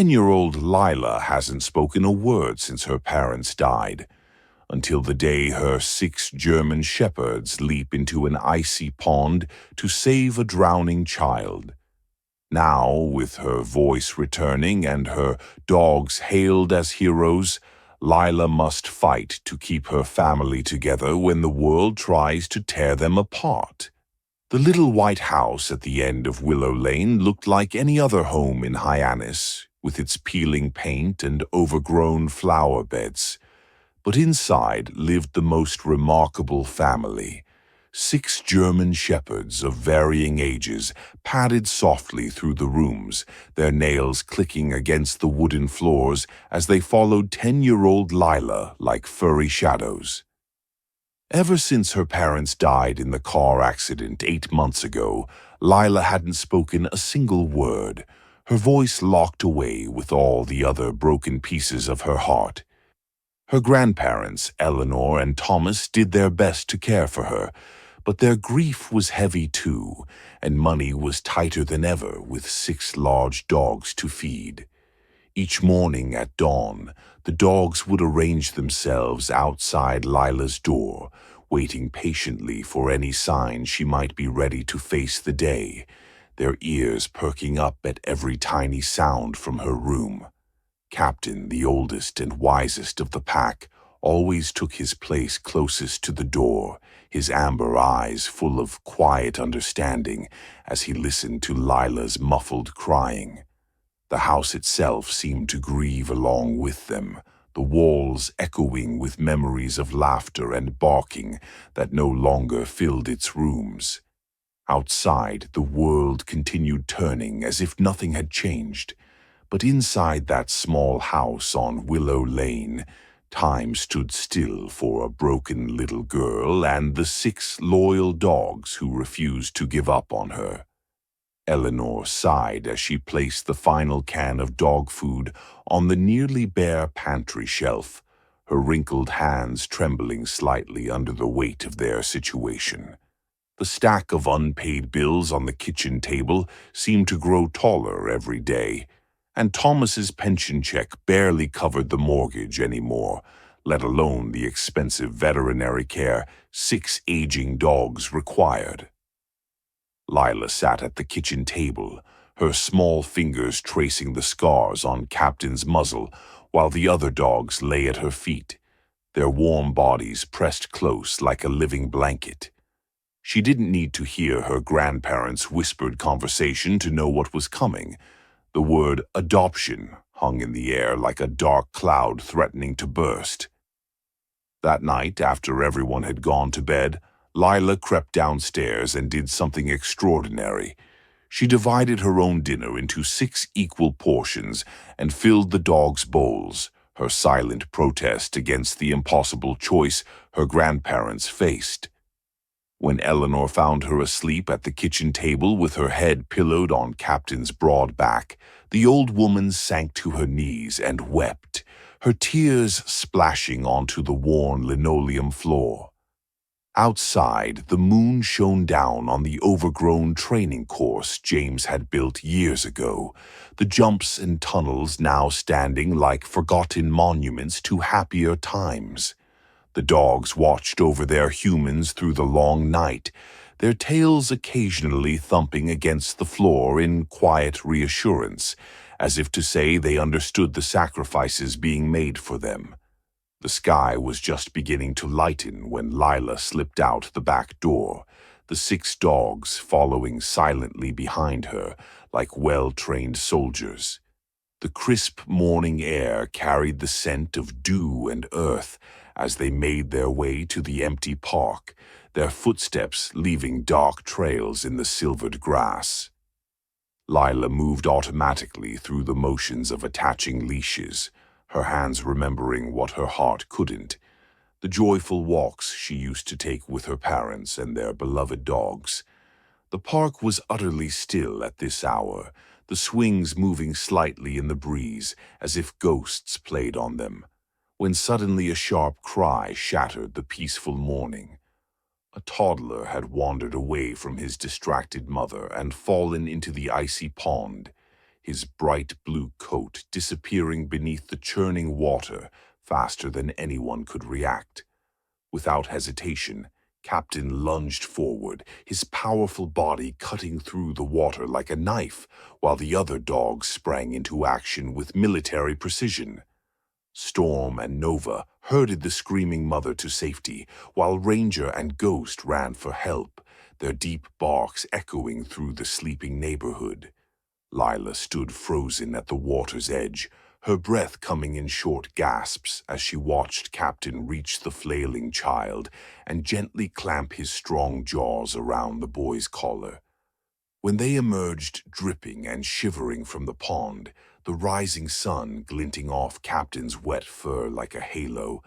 10-year-old Lila hasn't spoken a word since her parents died, until the day her 6 German shepherds leap into an icy pond to save a drowning child. Now, with her voice returning and her dogs hailed as heroes, Lila must fight to keep her family together when the world tries to tear them apart. The little white house at the end of Willow Lane looked like any other home in Hyannis, with its peeling paint and overgrown flower beds. But inside lived the most remarkable family. 6 German shepherds of varying ages padded softly through the rooms, their nails clicking against the wooden floors as they followed 10-year-old Lila like furry shadows. Ever since her parents died in the car accident 8 months ago, Lila hadn't spoken a single word, her voice locked away with all the other broken pieces of her heart. Her grandparents, Eleanor and Thomas, did their best to care for her, but their grief was heavy too, and money was tighter than ever with 6 large dogs to feed. Each morning at dawn, the dogs would arrange themselves outside Lila's door, waiting patiently for any sign she might be ready to face the day, their ears perking up at every tiny sound from her room. Captain, the oldest and wisest of the pack, always took his place closest to the door, his amber eyes full of quiet understanding as he listened to Lila's muffled crying. The house itself seemed to grieve along with them, the walls echoing with memories of laughter and barking that no longer filled its rooms. Outside, the world continued turning as if nothing had changed, but inside that small house on Willow Lane, time stood still for a broken little girl and the 6 loyal dogs who refused to give up on her. Eleanor sighed as she placed the final can of dog food on the nearly bare pantry shelf, her wrinkled hands trembling slightly under the weight of their situation. The stack of unpaid bills on the kitchen table seemed to grow taller every day, and Thomas's pension check barely covered the mortgage anymore, let alone the expensive veterinary care 6 aging dogs required. Lila sat at the kitchen table, her small fingers tracing the scars on Captain's muzzle, while the other dogs lay at her feet, their warm bodies pressed close like a living blanket. She didn't need to hear her grandparents' whispered conversation to know what was coming. The word adoption hung in the air like a dark cloud threatening to burst. That night, after everyone had gone to bed, Lila crept downstairs and did something extraordinary. She divided her own dinner into 6 equal portions and filled the dogs' bowls, her silent protest against the impossible choice her grandparents faced. When Eleanor found her asleep at the kitchen table with her head pillowed on Captain's broad back, the old woman sank to her knees and wept, her tears splashing onto the worn linoleum floor. Outside, the moon shone down on the overgrown training course James had built years ago, the jumps and tunnels now standing like forgotten monuments to happier times. The dogs watched over their humans through the long night, their tails occasionally thumping against the floor in quiet reassurance, as if to say they understood the sacrifices being made for them. The sky was just beginning to lighten when Lila slipped out the back door, the 6 dogs following silently behind her like well-trained soldiers. The crisp morning air carried the scent of dew and earth as they made their way to the empty park, their footsteps leaving dark trails in the silvered grass. Lila moved automatically through the motions of attaching leashes, her hands remembering what her heart couldn't, the joyful walks she used to take with her parents and their beloved dogs. The park was utterly still at this hour, the swings moving slightly in the breeze as if ghosts played on them, when suddenly a sharp cry shattered the peaceful morning. A toddler had wandered away from his distracted mother and fallen into the icy pond, his bright blue coat disappearing beneath the churning water faster than anyone could react. Without hesitation, Captain lunged forward, his powerful body cutting through the water like a knife, while the other dogs sprang into action with military precision. Storm and Nova herded the screaming mother to safety, while Ranger and Ghost ran for help, their deep barks echoing through the sleeping neighborhood. Lila stood frozen at the water's edge, her breath coming in short gasps as she watched Captain reach the flailing child and gently clamp his strong jaws around the boy's collar. When they emerged dripping and shivering from the pond, the rising sun glinting off Captain's wet fur like a halo,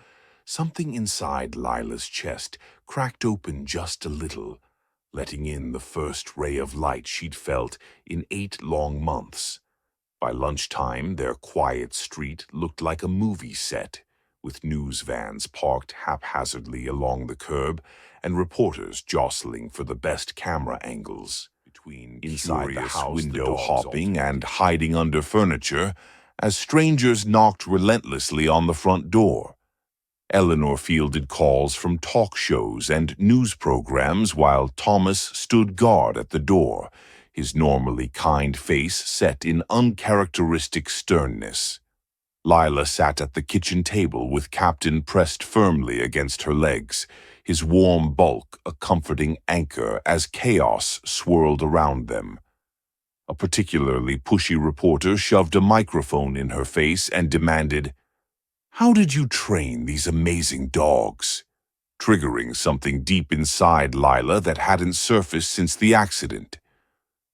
something inside Lila's chest cracked open just a little, letting in the first ray of light she'd felt in 8 long months. By lunchtime, their quiet street looked like a movie set, with news vans parked haphazardly along the curb and reporters jostling for the best camera angles. Between inside the house, window hopping and hiding under furniture, as strangers knocked relentlessly on the front door. Eleanor fielded calls from talk shows and news programs while Thomas stood guard at the door, his normally kind face set in uncharacteristic sternness. Lila sat at the kitchen table with Captain pressed firmly against her legs, his warm bulk a comforting anchor as chaos swirled around them. A particularly pushy reporter shoved a microphone in her face and demanded, "How did you train these amazing dogs?" triggering something deep inside Lila that hadn't surfaced since the accident.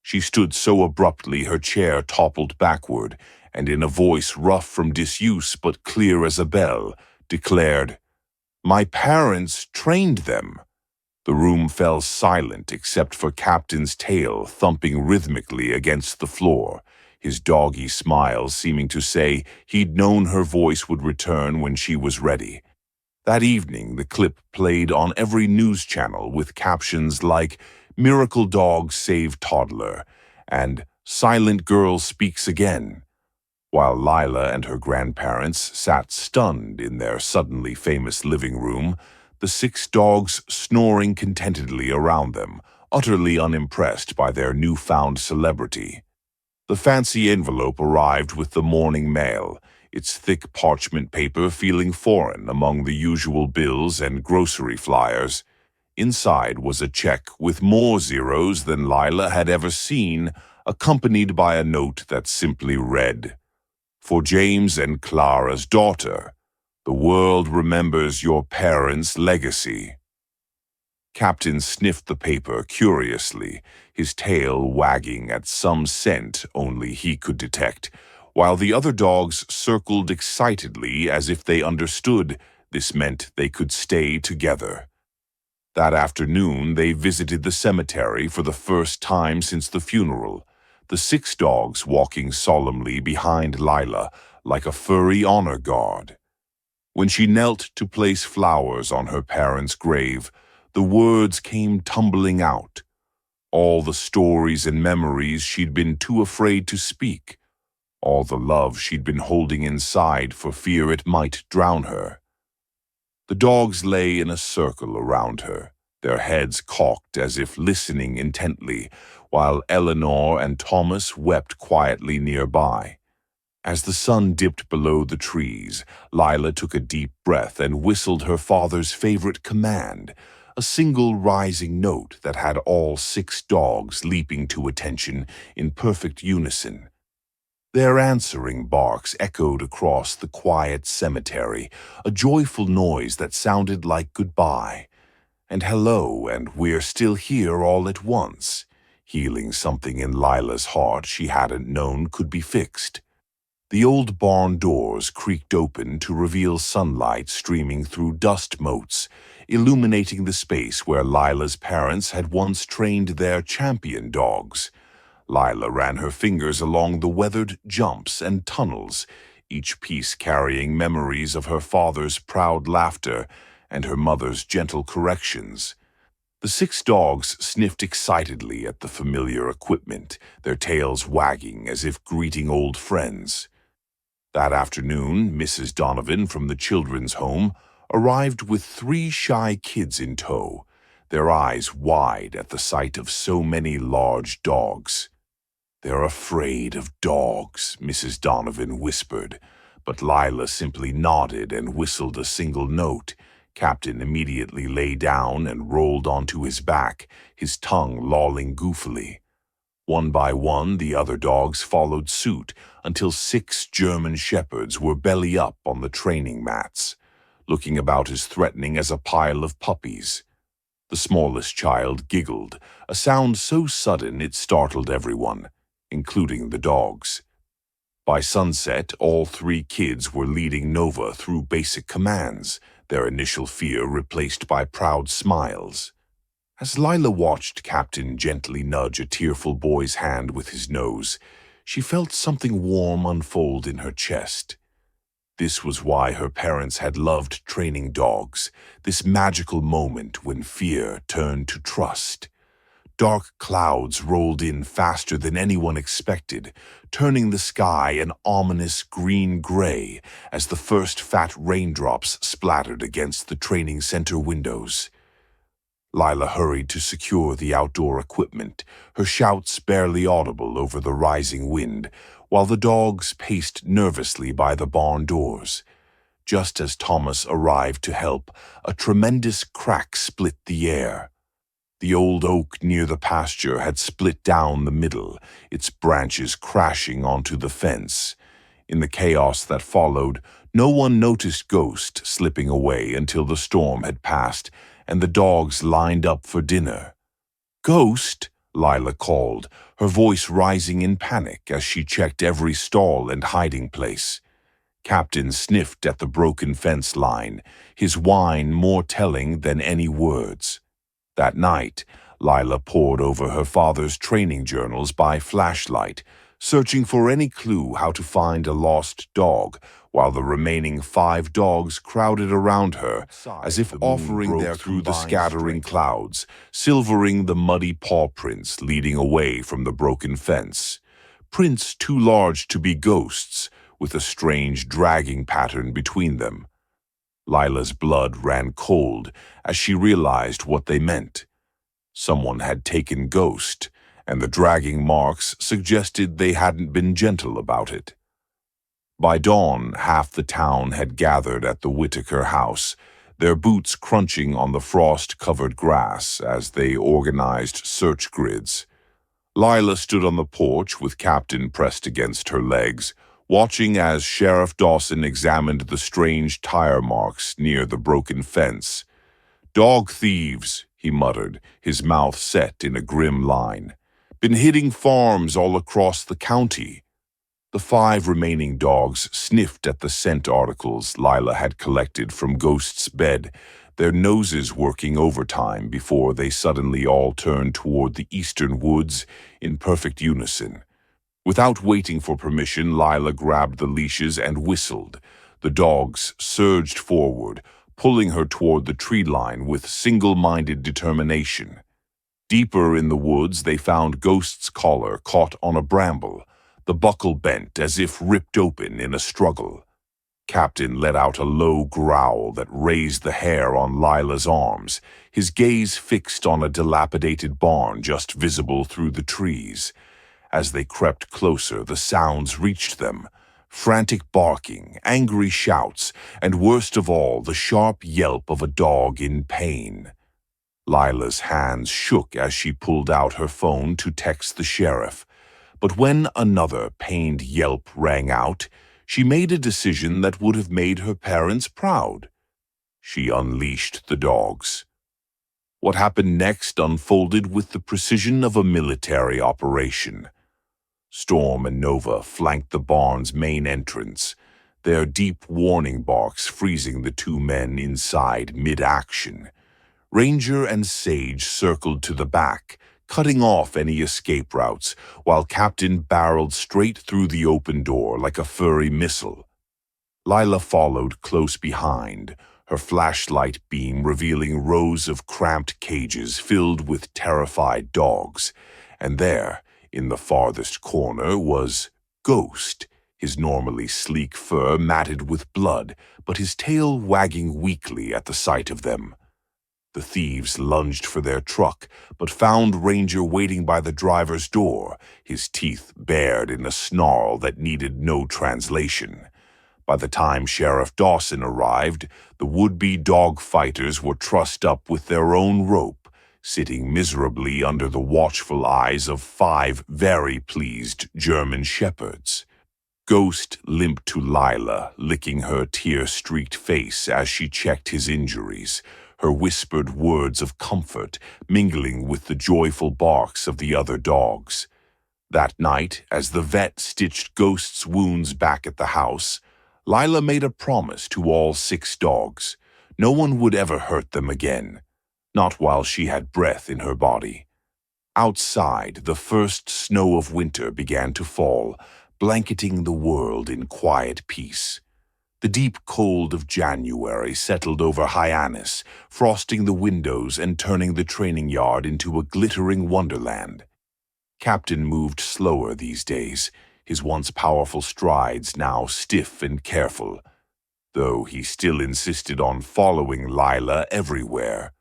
She stood so abruptly her chair toppled backward, and in a voice rough from disuse but clear as a bell, declared, "My parents trained them." The room fell silent except for Captain's tail thumping rhythmically against the floor, his doggy smile seeming to say he'd known her voice would return when she was ready. That evening, the clip played on every news channel with captions like, "Miracle Dog Save Toddler," and "Silent Girl Speaks Again," while Lila and her grandparents sat stunned in their suddenly famous living room, the 6 dogs snoring contentedly around them, utterly unimpressed by their newfound celebrity. The fancy envelope arrived with the morning mail, its thick parchment paper feeling foreign among the usual bills and grocery flyers. Inside was a check with more zeros than Lila had ever seen, accompanied by a note that simply read, "For James and Clara's daughter, the world remembers your parents' legacy." Captain sniffed the paper curiously, his tail wagging at some scent only he could detect, while the other dogs circled excitedly as if they understood this meant they could stay together. That afternoon, they visited the cemetery for the first time since the funeral, the 6 dogs walking solemnly behind Lila like a furry honor guard. When she knelt to place flowers on her parents' grave, the words came tumbling out, all the stories and memories she'd been too afraid to speak, all the love she'd been holding inside for fear it might drown her. The dogs lay in a circle around her, their heads cocked as if listening intently, while Eleanor and Thomas wept quietly nearby. As the sun dipped below the trees, Lila took a deep breath and whistled her father's favorite command, a single rising note that had all 6 dogs leaping to attention in perfect unison. Their answering barks echoed across the quiet cemetery, a joyful noise that sounded like goodbye, and hello and we're still here all at once, healing something in Lila's heart she hadn't known could be fixed. The old barn doors creaked open to reveal sunlight streaming through dust motes, illuminating the space where Lila's parents had once trained their champion dogs. Lila ran her fingers along the weathered jumps and tunnels, each piece carrying memories of her father's proud laughter and her mother's gentle corrections. The 6 dogs sniffed excitedly at the familiar equipment, their tails wagging as if greeting old friends. That afternoon, Mrs. Donovan from the children's home arrived with 3 shy kids in tow, their eyes wide at the sight of so many large dogs. "They're afraid of dogs," Mrs. Donovan whispered, but Lila simply nodded and whistled a single note. Captain immediately lay down and rolled onto his back, his tongue lolling goofily. One by one, the other dogs followed suit until 6 German shepherds were belly up on the training mats, looking about as threatening as a pile of puppies. The smallest child giggled, a sound so sudden it startled everyone, including the dogs. By sunset, all 3 kids were leading Nova through basic commands, their initial fear replaced by proud smiles. As Lila watched Captain gently nudge a tearful boy's hand with his nose, she felt something warm unfold in her chest. This was why her parents had loved training dogs, this magical moment when fear turned to trust. Dark clouds rolled in faster than anyone expected, turning the sky an ominous green-gray as the first fat raindrops splattered against the training center windows. Lila hurried to secure the outdoor equipment, her shouts barely audible over the rising wind, while the dogs paced nervously by the barn doors. Just as Thomas arrived to help, a tremendous crack split the air. The old oak near the pasture had split down the middle, its branches crashing onto the fence. In the chaos that followed, no one noticed Ghost slipping away until the storm had passed and the dogs lined up for dinner. "Ghost!" Lila called, her voice rising in panic as she checked every stall and hiding place. Captain sniffed at the broken fence line, his whine more telling than any words. That night, Lila pored over her father's training journals by flashlight, searching for any clue how to find a lost dog, while the remaining 5 dogs crowded around her, as if offering their through the scattering clouds, silvering the muddy paw prints leading away from the broken fence. Prints too large to be ghosts, with a strange dragging pattern between them. Lila's blood ran cold as she realized what they meant. Someone had taken Ghost, and the dragging marks suggested they hadn't been gentle about it. By dawn, half the town had gathered at the Whitaker house, their boots crunching on the frost-covered grass as they organized search grids. Lila stood on the porch with Captain pressed against her legs, watching as Sheriff Dawson examined the strange tire marks near the broken fence. "Dog thieves," he muttered, his mouth set in a grim line. "Been hitting farms all across the county." The 5 remaining dogs sniffed at the scent articles Lila had collected from Ghost's bed, their noses working overtime before they suddenly all turned toward the eastern woods in perfect unison. Without waiting for permission, Lila grabbed the leashes and whistled. The dogs surged forward, pulling her toward the tree line with single-minded determination. Deeper in the woods, they found Ghost's collar caught on a bramble, the buckle bent as if ripped open in a struggle. Captain let out a low growl that raised the hair on Lila's arms, his gaze fixed on a dilapidated barn just visible through the trees. As they crept closer, the sounds reached them. Frantic barking, angry shouts, and worst of all, the sharp yelp of a dog in pain. Lila's hands shook as she pulled out her phone to text the sheriff. But when another pained yelp rang out, she made a decision that would have made her parents proud. She unleashed the dogs. What happened next unfolded with the precision of a military operation. Storm and Nova flanked the barn's main entrance, their deep warning barks freezing the 2 men inside mid-action. Ranger and Sage circled to the back, cutting off any escape routes, while Captain barreled straight through the open door like a furry missile. Lila followed close behind, her flashlight beam revealing rows of cramped cages filled with terrified dogs. And there, in the farthest corner, was Ghost, his normally sleek fur matted with blood, but his tail wagging weakly at the sight of them. The thieves lunged for their truck, but found Ranger waiting by the driver's door, his teeth bared in a snarl that needed no translation. By the time Sheriff Dawson arrived, the would-be dog fighters were trussed up with their own rope, sitting miserably under the watchful eyes of 5 very pleased German shepherds. Ghost limped to Lila, licking her tear-streaked face as she checked his injuries, her whispered words of comfort mingling with the joyful barks of the other dogs. That night, as the vet stitched Ghost's wounds back at the house, Lila made a promise to all 6 dogs. No one would ever hurt them again, not while she had breath in her body. Outside, the first snow of winter began to fall, blanketing the world in quiet peace. The deep cold of January settled over Hyannis, frosting the windows and turning the training yard into a glittering wonderland. Captain moved slower these days, his once powerful strides now stiff and careful, though he still insisted on following Lila everywhere.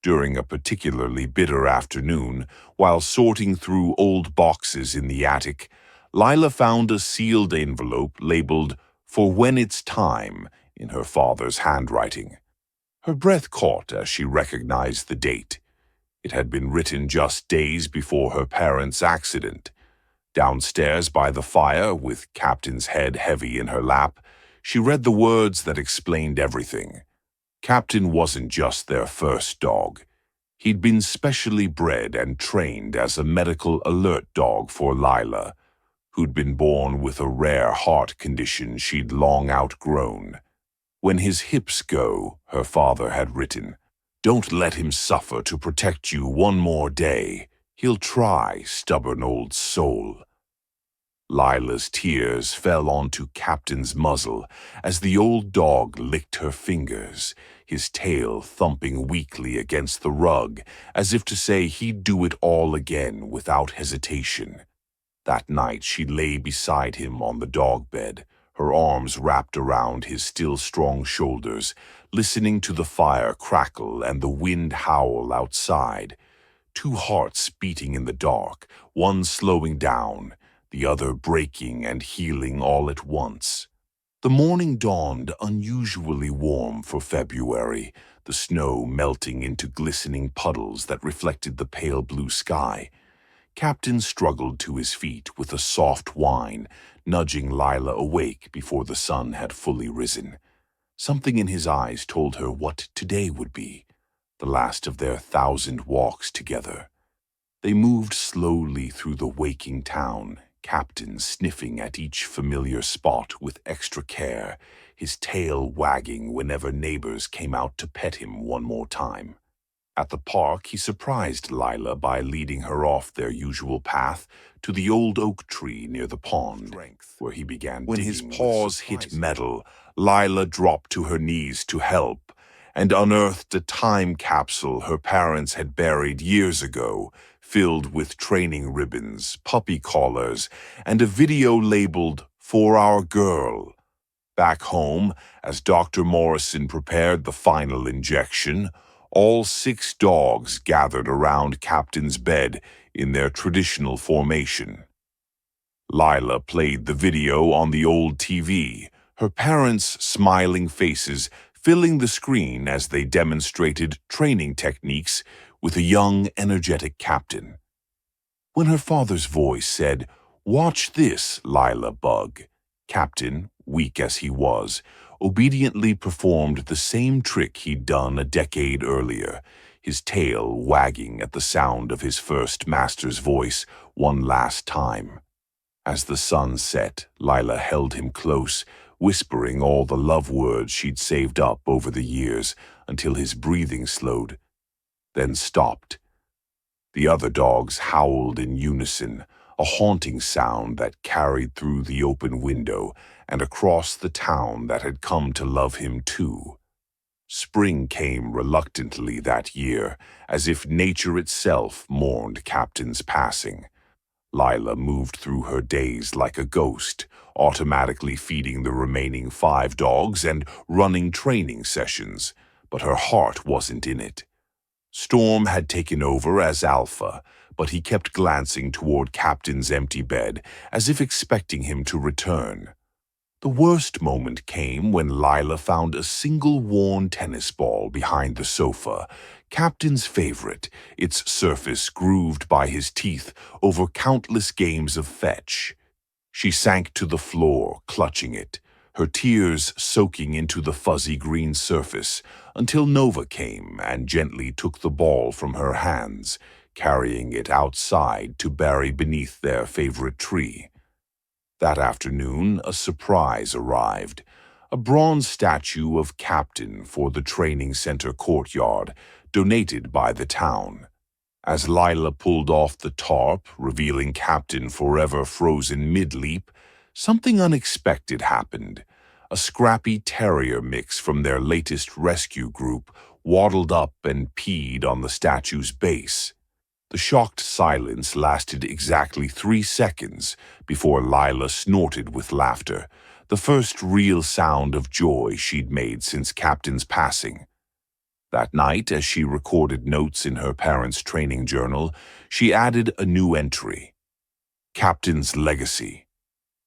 During a particularly bitter afternoon, while sorting through old boxes in the attic, Lila found a sealed envelope labeled "For When It's Time" in her father's handwriting. Her breath caught as she recognized the date. It had been written just days before her parents' accident. Downstairs by the fire, with Captain's head heavy in her lap, she read the words that explained everything. Captain wasn't just their first dog. He'd been specially bred and trained as a medical alert dog for Lila, who'd been born with a rare heart condition she'd long outgrown. When his hips go, her father had written, "Don't let him suffer to protect you one more day. He'll try, stubborn old soul." Lila's tears fell onto Captain's muzzle as the old dog licked her fingers, his tail thumping weakly against the rug, as if to say he'd do it all again without hesitation. That night she lay beside him on the dog bed, her arms wrapped around his still strong shoulders, listening to the fire crackle and the wind howl outside. 2 hearts beating in the dark, one slowing down, the other breaking and healing all at once. The morning dawned unusually warm for February, the snow melting into glistening puddles that reflected the pale blue sky. Captain struggled to his feet with a soft whine, nudging Lila awake before the sun had fully risen. Something in his eyes told her what today would be, the last of their 1,000 walks together. They moved slowly through the waking town, Captain sniffing at each familiar spot with extra care, his tail wagging whenever neighbors came out to pet him one more time. At the park, he surprised Lila by leading her off their usual path to the old oak tree near the pond, where he began digging. When his paws hit metal, Lila dropped to her knees to help, and unearthed a time capsule her parents had buried years ago, filled with training ribbons, puppy collars, and a video labeled "For Our Girl." Back home, as Dr. Morrison prepared the final injection, all 6 dogs gathered around Captain's bed in their traditional formation. Lila played the video on the old TV, her parents' smiling faces filling the screen as they demonstrated training techniques with a young, energetic Captain. When her father's voice said, "Watch this, Lila Bug," Captain, weak as he was, obediently performed the same trick he'd done a decade earlier, his tail wagging at the sound of his first master's voice one last time. As the sun set, Lila held him close, whispering all the love words she'd saved up over the years until his breathing slowed, then stopped. The other dogs howled in unison, a haunting sound that carried through the open window and across the town that had come to love him too. Spring came reluctantly that year, as if nature itself mourned Captain's passing. Lila moved through her days like a ghost, automatically feeding the remaining 5 dogs and running training sessions, but her heart wasn't in it. Storm had taken over as alpha, but he kept glancing toward Captain's empty bed, as if expecting him to return. The worst moment came when Lila found a single worn tennis ball behind the sofa, Captain's favorite, its surface grooved by his teeth over countless games of fetch. She sank to the floor, clutching it, her tears soaking into the fuzzy green surface, until Nova came and gently took the ball from her hands, carrying it outside to bury beneath their favorite tree. That afternoon, a surprise arrived, a bronze statue of Captain for the training center courtyard, donated by the town. As Lila pulled off the tarp, revealing Captain forever frozen mid-leap, something unexpected happened. A scrappy terrier mix from their latest rescue group waddled up and peed on the statue's base. The shocked silence lasted exactly 3 seconds before Lila snorted with laughter, the first real sound of joy she'd made since Captain's passing. That night, as she recorded notes in her parents' training journal, she added a new entry. Captain's legacy.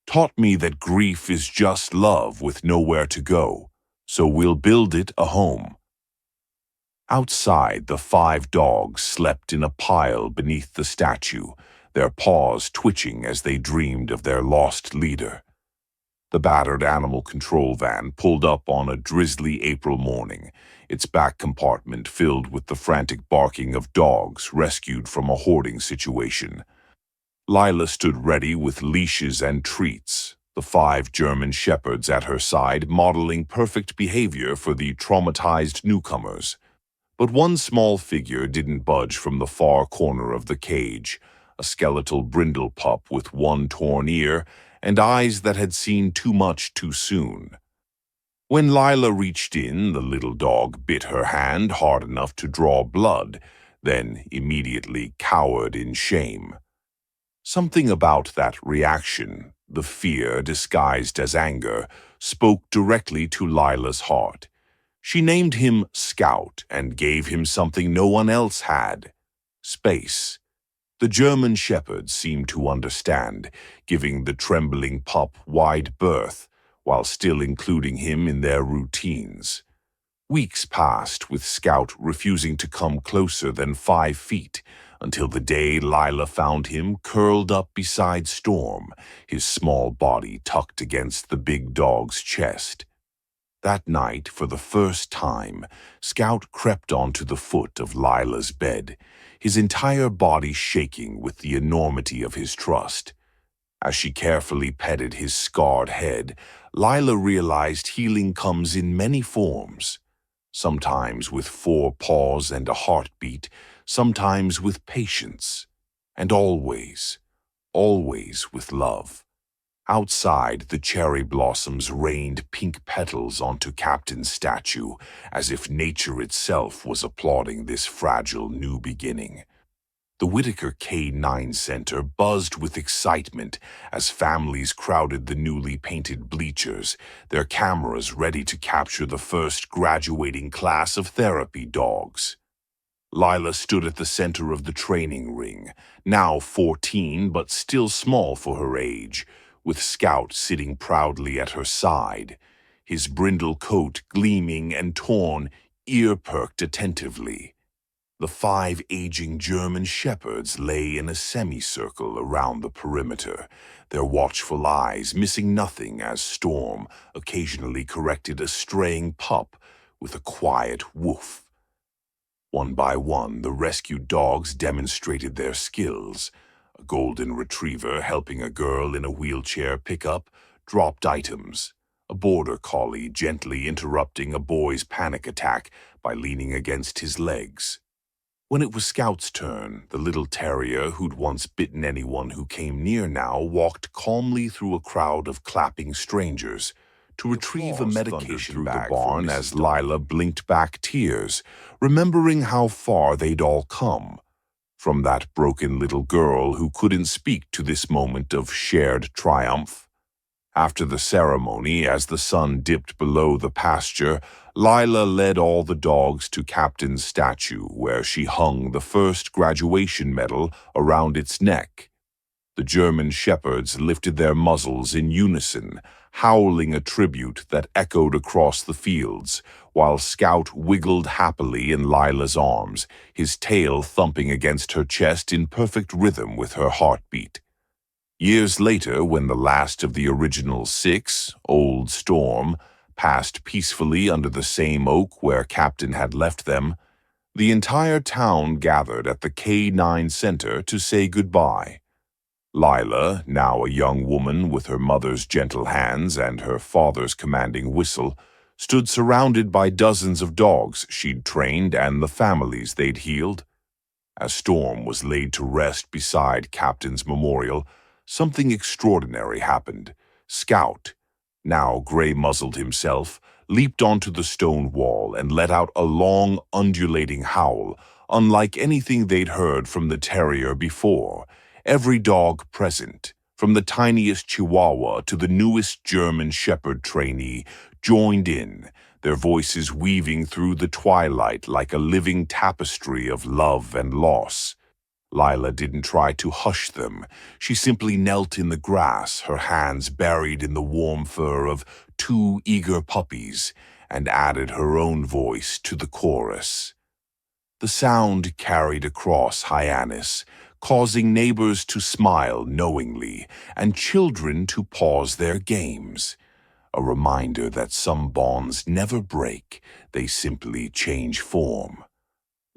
Taught me that grief is just love with nowhere to go, so we'll build it a home. Outside, the 5 dogs slept in a pile beneath the statue, their paws twitching as they dreamed of their lost leader. The battered animal control van pulled up on a drizzly April morning, its back compartment filled with the frantic barking of dogs rescued from a hoarding situation. Lila stood ready with leashes and treats, the 5 German shepherds at her side modeling perfect behavior for the traumatized newcomers. But one small figure didn't budge from the far corner of the cage, a skeletal brindle pup with one torn ear and eyes that had seen too much too soon. When Lila reached in, the little dog bit her hand hard enough to draw blood, then immediately cowered in shame. Something about that reaction, the fear disguised as anger, spoke directly to Lila's heart. She named him Scout and gave him something no one else had: space. The German shepherds seemed to understand, giving the trembling pup wide berth, while still including him in their routines. Weeks passed with Scout refusing to come closer than 5 feet, until the day Lila found him curled up beside Storm, his small body tucked against the big dog's chest. That night, for the first time, Scout crept onto the foot of Lila's bed, his entire body shaking with the enormity of his trust. As she carefully petted his scarred head, Lila realized healing comes in many forms. Sometimes with 4 paws and a heartbeat, sometimes with patience, and always, always with love. Outside, the cherry blossoms rained pink petals onto Captain's statue, as if nature itself was applauding this fragile new beginning. The Whitaker K-9 Center buzzed with excitement as families crowded the newly painted bleachers, their cameras ready to capture the first graduating class of therapy dogs. Lila stood at the center of the training ring, now 14 but still small for her age, with Scout sitting proudly at her side, his brindle coat gleaming and torn, ear-perked attentively. The 5 aging German shepherds lay in a semicircle around the perimeter, their watchful eyes missing nothing as Storm occasionally corrected a straying pup with a quiet woof. One by one, the rescued dogs demonstrated their skills. A golden retriever helping a girl in a wheelchair pick up dropped items. A border collie gently interrupting a boy's panic attack by leaning against his legs. When it was Scout's turn, the little terrier who'd once bitten anyone who came near now walked calmly through a crowd of clapping strangers, to retrieve a medication bag through the barn as Lila blinked back tears, remembering how far they'd all come. From that broken little girl who couldn't speak to this moment of shared triumph. After the ceremony, as the sun dipped below the pasture, Lila led all the dogs to Captain's statue, where she hung the first graduation medal around its neck. The German shepherds lifted their muzzles in unison, howling a tribute that echoed across the fields, while Scout wiggled happily in Lila's arms, his tail thumping against her chest in perfect rhythm with her heartbeat. Years later, when the last of the original 6, Old Storm, passed peacefully under the same oak where Captain had left them, the entire town gathered at the K9 Center to say goodbye. Lila, now a young woman with her mother's gentle hands and her father's commanding whistle, stood surrounded by dozens of dogs she'd trained and the families they'd healed. As Storm was laid to rest beside Captain's memorial, something extraordinary happened. Scout, now gray-muzzled himself, leaped onto the stone wall and let out a long, undulating howl, unlike anything they'd heard from the terrier before. Every dog present, from the tiniest Chihuahua to the newest German Shepherd trainee, joined in, their voices weaving through the twilight like a living tapestry of love and loss. Lila didn't try to hush them. She simply knelt in the grass, her hands buried in the warm fur of 2 eager puppies, and added her own voice to the chorus. The sound carried across Hyannis, causing neighbors to smile knowingly and children to pause their games. A reminder that some bonds never break, they simply change form.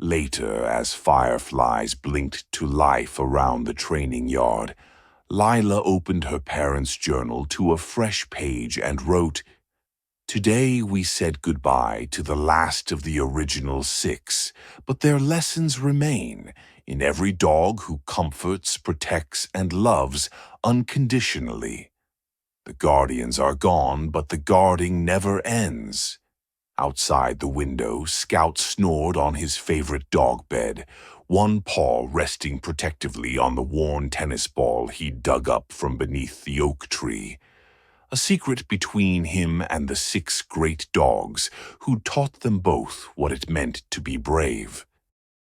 Later, as fireflies blinked to life around the training yard, Lila opened her parents' journal to a fresh page and wrote, "Today we said goodbye to the last of the original 6, but their lessons remain in every dog who comforts, protects, and loves unconditionally. The guardians are gone, but the guarding never ends." Outside the window, Scout snored on his favorite dog bed, one paw resting protectively on the worn tennis ball he'd dug up from beneath the oak tree. A secret between him and the 6 great dogs who taught them both what it meant to be brave.